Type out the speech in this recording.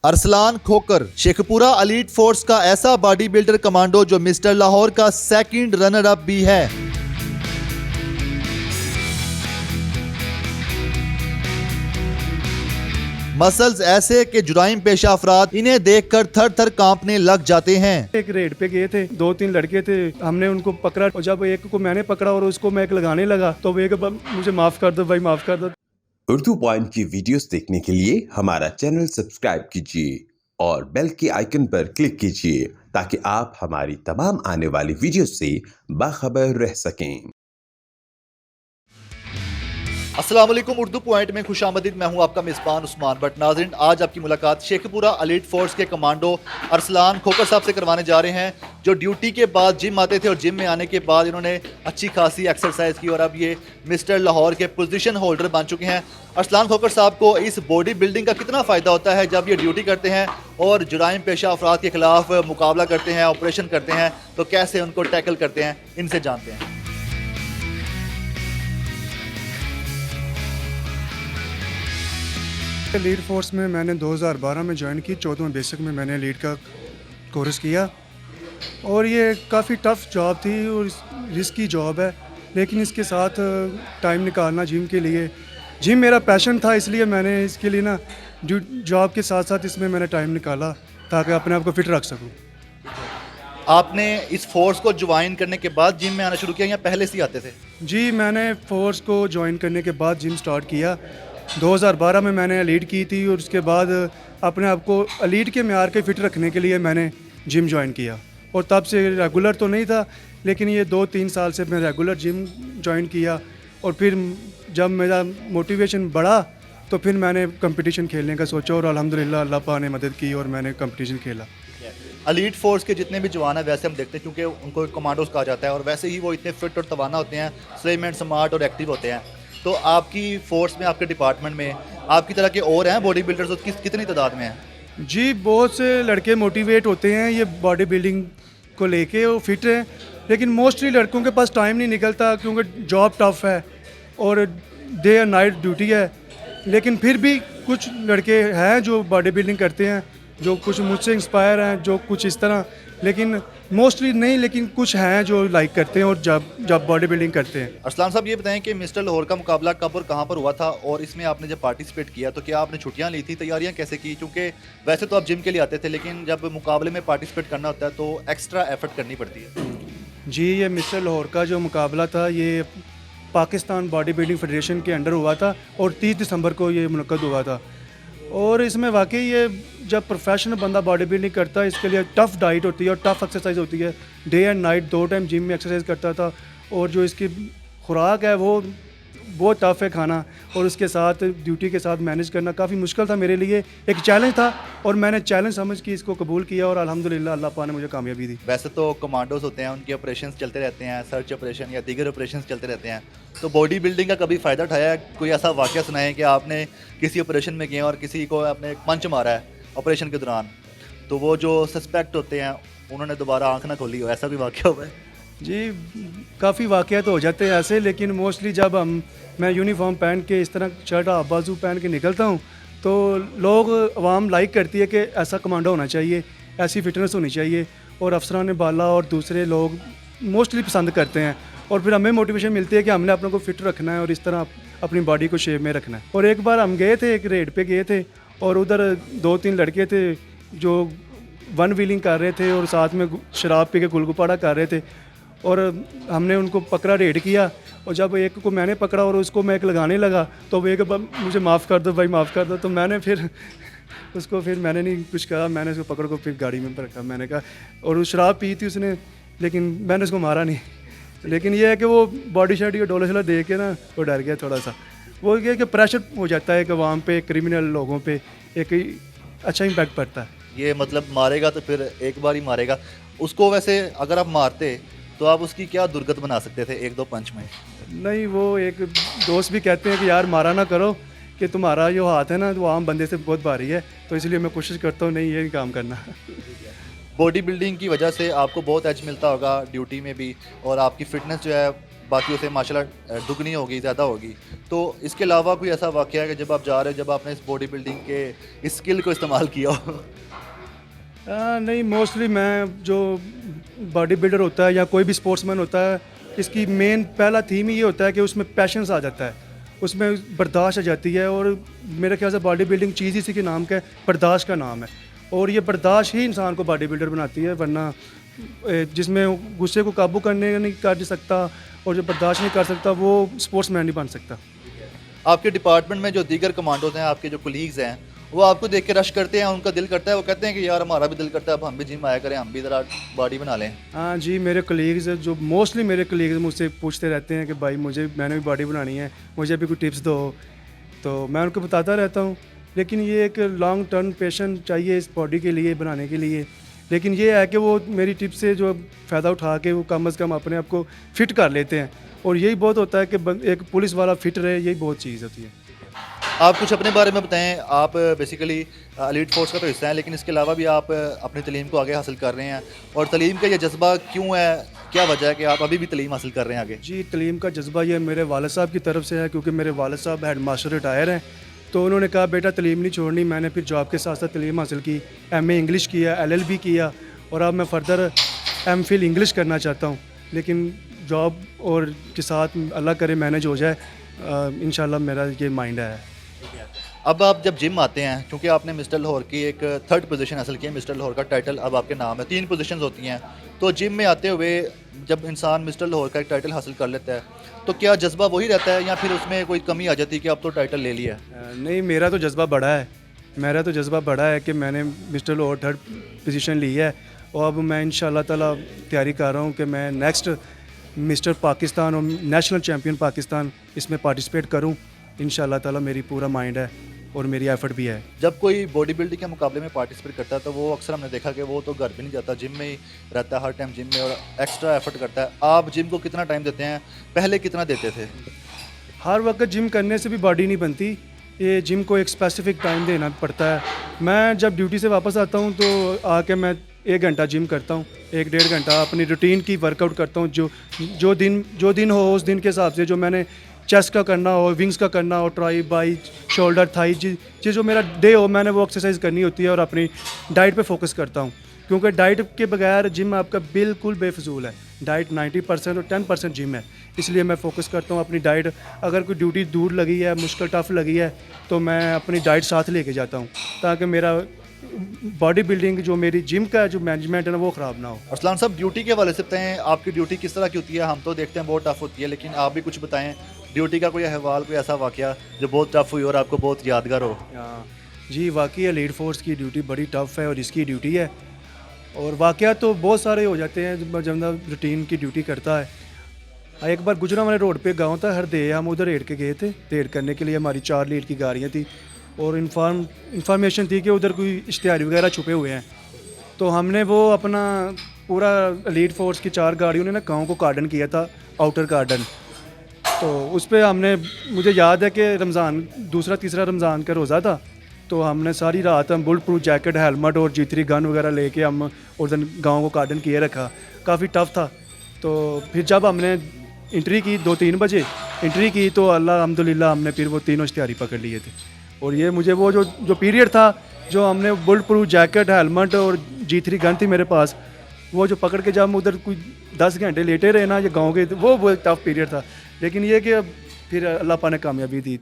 अरसलान खोकर Sheikhpura elite force का ऐसा body builder commando जो मिस्टर लाहौर का सेकंड रनर अप भी है। मसल्स ऐसे कि जुराइम पेशा अफराद इन्हें देखकर थर थर कांपने लग जाते हैं। एक रेड पे गए थे, 2-3 लड़के थे, हमने उनको पकड़ा और जब एक को मैंने पकड़ा और उसको मैं एक लगाने लगा तो वो एक मुझे माफ कर दो भाई, माफ कर दो। उर्दू पॉइंट की वीडियोस देखने के लिए हमारा चैनल सब्सक्राइब कीजिए और बेल के आइकन पर क्लिक कीजिए ताकि आप हमारी तमाम आने वाली वीडियोस से बाखबर रह सकें। अस्सलाम वालेकुम, उर्दू पॉइंट में खुशामदीद। मैं हूं आपका मेज़बान उस्मान भट्ट। नाज़रीन, आज आपकी मुलाकात शेखपुरा एलीट फोर्स के कमांडो अरसलान खोकर साहब से करवाने जा रहे हैं, जो ड्यूटी के बाद जिम आते थे और जिम में आने के बाद इन्होंने अच्छी खासी एक्सरसाइज की और अब ये मिस्टर लाहौर के पोजीशन होल्डर बन चुके हैं। अरसलान खोकर साहब को इस बॉडी बिल्डिंग का कितना फ़ायदा होता है जब ये ड्यूटी करते हैं और जुराइम पेशा अफराद के खिलाफ मुकाबला करते हैं, ऑपरेशन करते हैं, तो कैसे उनको टैकल करते हैं, इनसे जानते हैं। लीड फोर्स में मैंने 2012 में ज्वाइन की, 14वें बेसिक में मैंने लीड का कोर्स किया और ये काफ़ी टफ़ जॉब थी और रिस्की जॉब है, लेकिन इसके साथ टाइम निकालना जिम के लिए, जिम मेरा पैशन था, इसलिए मैंने इसके लिए ना जॉब के साथ साथ इसमें मैंने टाइम निकाला ताकि अपने आप को फिट रख सकूं। आपने इस फोर्स को ज्वाइन करने के बाद जिम में आना शुरू किया या पहले से ही आते थे? जी, मैंने फोर्स को ज्वाइन करने के बाद जिम स्टार्ट किया। 2012 में मैंने एलीट की थी और उसके बाद अपने आप को एलीट के मेयार के फिट रखने के लिए मैंने जिम ज्वाइन किया और तब से रेगुलर तो नहीं था, लेकिन ये 2-3 साल से मैं रेगुलर जिम ज्वाइन किया और फिर जब मेरा मोटिवेशन बढ़ा तो फिर मैंने कंपटीशन खेलने का सोचा और अल्हम्दुलिल्लाह अल्लाह पाक ने मदद की और मैंने कंपटीशन खेला। एलीट फोर्स के जितने भी जवान हैं वैसे हम देखते हैं, क्योंकि उनको कमांडोज कहा जाता है और वैसे ही वो इतने फिट और तवाना होते हैं, स्लिम एंड स्मार्ट और एक्टिव होते हैं। तो आपकी फोर्स में, आपके डिपार्टमेंट में आपकी तरह के और हैं बॉडी बिल्डर्स, तो कितनी तादाद में हैं? जी, बहुत से लड़के मोटिवेट होते हैं ये बॉडी बिल्डिंग को लेके, वो फिट हैं, लेकिन मोस्टली लड़कों के पास टाइम नहीं निकलता क्योंकि जॉब टफ है और डे और नाइट ड्यूटी है। लेकिन फिर भी कुछ लड़के हैं जो बॉडी बिल्डिंग करते हैं, जो कुछ मुझसे इंस्पायर हैं, जो कुछ इस तरह, लेकिन मोस्टली नहीं, लेकिन कुछ हैं जो लाइक करते हैं और जब बॉडी बिल्डिंग करते हैं। अरसलान साहब, ये बताएं कि मिस्टर लाहौर का मुकाबला कब और कहाँ पर हुआ था और इसमें आपने जब पार्टिसिपेट किया तो क्या आपने छुट्टियाँ ली थी, तैयारियाँ कैसे की? क्योंकि वैसे तो आप जिम के लिए आते थे, लेकिन जब मुकाबले में पार्टिसिपेट करना होता है तो एक्स्ट्रा एफर्ट करनी पड़ती है। जी, ये मिस्टर लाहौर का जो मुकाबला था ये पाकिस्तान बॉडी बिल्डिंग फेडरेशन के अंडर हुआ था और 30 दिसंबर को ये मुनक्कद हुआ था और इसमें वाकई ये जब प्रोफेशनल बंदा बॉडी बिल्डिंग करता है इसके लिए टफ़ डाइट होती है और टफ़ एक्सरसाइज होती है। Day and night 2 time gym में एक्सरसाइज करता था और जो इसकी खुराक है वो बहुत टफ़ है खाना, और उसके साथ ड्यूटी के साथ मैनेज करना काफ़ी मुश्किल था मेरे लिए, एक चैलेंज था और मैंने चैलेंज समझ के इसको कबूल किया और अल्हम्दुलिल्लाह अल्लाह पाक ने मुझे कामयाबी दी। वैसे तो कमांडोज होते हैं, उनके ऑपरेशंस चलते रहते हैं, सर्च ऑपरेशन या दीगर ऑपरेशंस चलते रहते हैं, तो बॉडी बिल्डिंग का कभी फ़ायदा उठाया है? कोई ऐसा वाक़या सुनाए कि आपने किसी ऑपरेशन में गए और किसी को आपने पंच मारा है ऑपरेशन के दौरान, तो वो जो सस्पेक्ट होते हैं उन्होंने दोबारा आंख ना खोली हो, ऐसा भी वाक़या हुआ है? जी, काफ़ी वाक़या तो हो जाते हैं ऐसे, लेकिन मोस्टली जब मैं यूनिफॉर्म पहन के इस तरह शर्ट हाफ बाजू पहन के निकलता हूँ तो लोग, आवाम लाइक करती है कि ऐसा कमांडो होना चाहिए, ऐसी फिटनेस होनी चाहिए, और अफसरान बाला और दूसरे लोग मोस्टली पसंद करते हैं और फिर हमें मोटिवेशन मिलती है कि हमने अपने को फिट रखना है और इस तरह अपनी बॉडी को शेप में रखना है। और एक बार हम गए थे, एक रेड पे गए थे और उधर 2-3 लड़के थे जो वन व्हीलिंग कर रहे थे और साथ में शराब पी के गुलगुपाड़ा कर रहे थे और हमने उनको पकड़ा, रेड किया, और जब एक को मैंने पकड़ा और उसको मैं एक लगाने लगा तो वो एक मुझे माफ़ कर दो भाई, माफ़ कर दो, तो मैंने फिर उसको, फिर मैंने नहीं कुछ कहा, मैंने उसको पकड़ को फिर गाड़ी में रखा, मैंने कहा, और वो शराब पी थी उसने, लेकिन मैंने उसको मारा नहीं, लेकिन ये है कि वो बॉडी शॉडी का डोला शोला देख के ना वो डर गया थोड़ा सा। वो ये कि प्रेशर हो जाता है कि वहाँ पे क्रिमिनल लोगों पे एक अच्छा इम्पैक्ट पड़ता है। ये मतलब मारेगा तो फिर एक बार ही मारेगा उसको। वैसे अगर आप मारते तो आप उसकी क्या दुर्गत बना सकते थे 1-2 पंच में? नहीं, वो एक दोस्त भी कहते हैं कि यार मारा ना करो, कि तुम्हारा जो हाथ है ना वो आम बंदे से बहुत भारी है, तो इसलिए मैं कोशिश करता हूँ नहीं ये काम करना। बॉडी बिल्डिंग की वजह से आपको बहुत एज मिलता होगा ड्यूटी में भी, और आपकी फ़िटनेस जो है बाकियों से माशाल्लाह दुगनी होगी, ज़्यादा होगी। तो इसके अलावा कोई ऐसा वाक़या है कि जब आप जा रहे हैं, जब आपने इस बॉडी बिल्डिंग के इस स्किल को इस्तेमाल किया हो? नहीं, मोस्टली मैं जो बॉडी बिल्डर होता है या कोई भी स्पोर्ट्समैन होता है, इसकी मेन पहला थीम ही ये होता है कि उसमें पैशंस आ जाता है, उसमें बर्दाश्त आ जाती है। और मेरे ख्याल से बॉडी बिल्डिंग चीज़ इसी के नाम का है, बर्दाश्त का नाम है। और ये बर्दाश्त ही इंसान को बॉडी बिल्डर बनाती है, वरना जिसमें गुस्से को काबू करने नहीं कर सकता और जो बर्दाश्त नहीं कर सकता वो स्पोर्ट्समैन नहीं बन सकता। आपके डिपार्टमेंट में जो दीगर कमांडोज हैं, आपके जो कोलीग्स हैं, वो आपको देख के रश करते हैं, उनका दिल करता है, वो कहते हैं कि यार हमारा भी दिल करता है, अब हम भी जिम आया करें, हम भी ज़रा बॉडी बना लें? हाँ जी, मेरे कलीग्स जो मोस्टली मेरे कलीग्स मुझसे पूछते रहते हैं कि भाई मैंने भी बॉडी बनानी है, मुझे भी कोई टिप्स दो। तो मैं उनको बताता रहता हूँ, लेकिन ये एक लॉन्ग टर्म पेशेंस चाहिए इस बॉडी के लिए, बनाने के लिए। लेकिन ये है कि वो मेरी टिप्स से जो फ़ायदा उठा के वो कम से कम अपने आप को फिट कर लेते हैं। और यही बहुत होता है कि एक पुलिस वाला फिट रहे, यही बहुत चीज़ होती है। आप कुछ अपने बारे में बताएं। आप बेसिकली एलीट फोर्स का तो हिस्सा हैं, लेकिन इसके अलावा भी आप अपनी तलीम को आगे हासिल कर रहे हैं। और तलीम का ये जज्बा क्यों है, क्या वजह है कि आप अभी भी तलीम हासिल कर रहे हैं आगे? जी, तलीम का जज्बा ये मेरे वालिद साहब की तरफ से है, क्योंकि मेरे वालिद साहब हेड मास्टर रिटायर हैं। तो उन्होंने कहा बेटा तलीम नहीं छोड़नी। मैंने फिर जॉब के साथ साथ तलीम हासिल की, MA इंग्लिश किया, LLB किया, और अब मैं फ़र्दर MPhil इंग्लिश करना चाहता हूँ। लेकिन जॉब और के साथ अल्लाह करे मैनेज हो जाए, इंशाल्लाह मेरा ये माइंड है। अब आप जब जिम आते हैं, क्योंकि आपने मिस्टर लाहौर की एक 3rd पोजीशन हासिल की है, मिस्टर लाहौर का टाइटल अब आपके नाम है, 3 पोजीशंस होती हैं। तो जिम में आते हुए जब इंसान मिस्टर लाहौर का एक टाइटल हासिल कर लेता है, तो क्या जज्बा वही रहता है या फिर उसमें कोई कमी आ जाती है कि अब तो टाइटल ले लिया है? नहीं, मेरा तो जज्बा बड़ा है कि मैंने मिस्टर लाहौर 3rd पोजीशन ली है। और अब मैं इंशाल्लाह ताला तैयारी कर रहा हूँ कि मैं नेक्स्ट मिस्टर पाकिस्तान और नेशनल चैम्पियन पाकिस्तान इसमें पार्टिसिपेट करूँ। इंशाल्लाह ताला मेरी पूरा माइंड है और मेरी एफर्ट भी है। जब कोई बॉडी बिल्डिंग के मुकाबले में पार्टिसिपेट करता है, तो वो अक्सर हमने देखा कि वो तो घर भी नहीं जाता, जिम में ही रहता है, हर टाइम जिम में, और एक्स्ट्रा एफर्ट करता है। आप जिम को कितना टाइम देते हैं, पहले कितना देते थे? हर वक्त जिम करने से भी बॉडी नहीं बनती, ये जिम को एक स्पेसिफिक टाइम देना पड़ता है। मैं जब ड्यूटी से वापस आता हूँ तो आके मैं 1 घंटा जिम करता हूँ, 1-1.5 घंटा अपनी रूटीन की वर्कआउट करता हूँ। जो दिन हो उस दिन के हिसाब से, जो मैंने चेस्ट का करना हो, विंग्स का करना हो, ट्राई बाई शोल्डर थाई, जो मेरा डे हो मैंने वो एक्सरसाइज करनी होती है। और अपनी डाइट पे फोकस करता हूँ, क्योंकि डाइट के बगैर जिम आपका बिल्कुल बेफजूल है। डाइट 90% और 10% जिम है, इसलिए मैं फोकस करता हूँ अपनी डाइट। अगर कोई ड्यूटी दूर लगी है, मुश्किल टफ लगी है, तो मैं अपनी डाइट साथ लेके जाता हूँ, ताकि मेरा बॉडी बिल्डिंग जो मेरी जिम का जो मैनेजमेंट है ना वो ख़राब ना हो। अरसलान साहब, ड्यूटी के हवाले से बताएं, आपकी ड्यूटी किस तरह की होती है? हम तो देखते हैं बहुत टफ होती है, लेकिन आप भी कुछ बताएं ड्यूटी का कोई अहवाल, कोई ऐसा वाकया जो बहुत टफ हुई और आपको बहुत यादगार हो। जी, वाकई एलीट फोर्स की ड्यूटी बड़ी टफ है और इसकी ड्यूटी है। और वाकया तो बहुत सारे हो जाते हैं जब रूटीन की ड्यूटी करता है। एक बार गुजरा वाले रोड पे गांव था हरदे, हम उधर रेड के गए थे। रेड करने के लिए हमारी 4 लीड की गाड़ियाँ थी और इंफॉर्मेशन थी कि उधर कोई इश्तिहारी वगैरह छुपे हुए हैं। तो हमने वो अपना पूरा एलीट फोर्स की 4 गाड़ियों ने ना गाँव को कार्डन किया था, आउटर कार्डन। तो उस पर हमने, मुझे याद है कि रमज़ान, दूसरा तीसरा रमज़ान का रोज़ा था, तो हमने सारी रात हम बुलेट प्रूफ जैकेट, हेलमेट और G3 गन वगैरह लेके हम उस दिन गाँव को कार्डन किए रखा। काफ़ी टफ था। तो फिर जब हमने एंट्री की 2-3 बजे एंट्री की, तो अल्हम्दुलिल्लाह हमने फिर वो तीनों इश्तिहारी पकड़ लिए थे। और ये मुझे वो जो पीरियड था, जो हमने बुलेट प्रूफ जैकेट, हेलमेट और G3 गन थी मेरे पास, वो जो पकड़ के जब हम उधर कोई 10 घंटे लेटे रहे ना ये गाँव के, वो बहुत टफ पीरियड था। लेकिन ये कि फिर अल्लाह पाक ने कामयाबी दी।